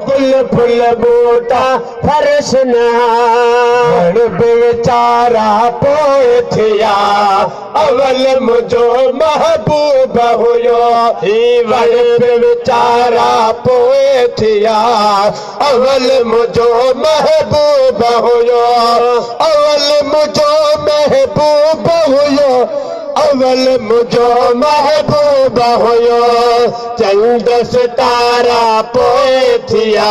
full full बूटा फर्श नहाण बेचारा पोइ थिया अवल मुझो महबूब हुयो वण बेचारा पोइ थिया अवल मुझो महबूब हुयो अवल मुझो महबूब हुयो अवल मुझो महबूब हुयो चंद सितारा पोइ थिया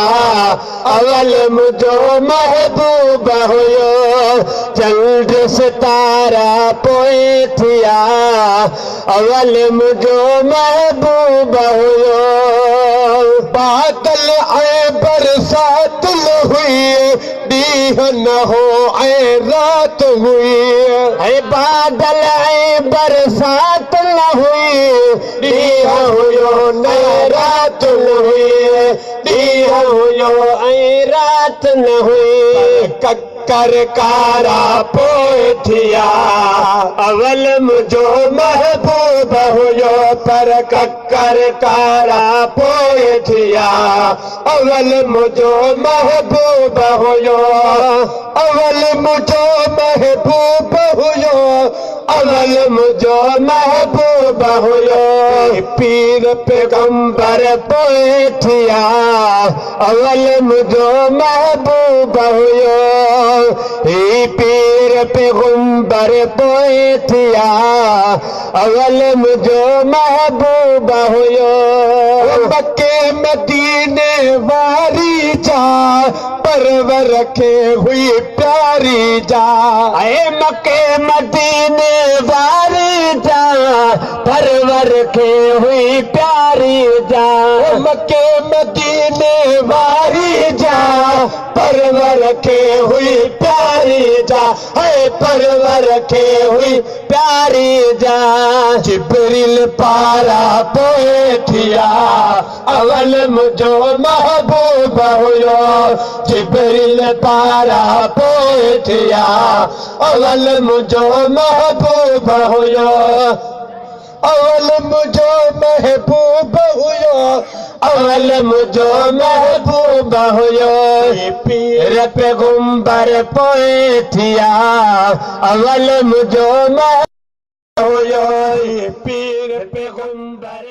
अवल मुझो महबूब हुयो चंद सितारा पोइ थिया अवल मुझो महबूब हुयो बादल ऐं बरसात हुई ॾींहुं न हो ऐं रात हुई ऐं बादल ऐं बरसात न हुई ॾींहुं हुयो न रात न हुई ॾींहुं हुयो ऐं रात न हुई ककर कारा पोइ थिया अवल मुझो महबूब हुयो पर ककर कारा पोइ थिया अवल मुझो महबूब हुयो अवल मुझो महबूब हुयो अवल मुझो महबूब हुयो पीर पैगंबर पोइ थिया अवल मुझो महबूब हुयो पीर पैगंबर पोइ थिया अवल मुझो महबूब हुयो मके मदीने वारी जा परवर खे हुई प्यारी जा ऐं मके मदीने वारी जा परवर खे हुई प्यारी जा मके मदीने वारी जा परवर खे हुई प्यारी जा है परवर खे हुई प्यारी जा जिब्रील पारा पोइ थिया अवल मुझो महबूब हुयो जिब्रील पारा पोइ थिया अवल मुझो महबूब हुयो अवल मुझो महबूब हुयो अवल मुझो महबूब हुयो पीर पैगंबर पोइ थिया अवल मुझो महबूब हुयो पीर पैगंबर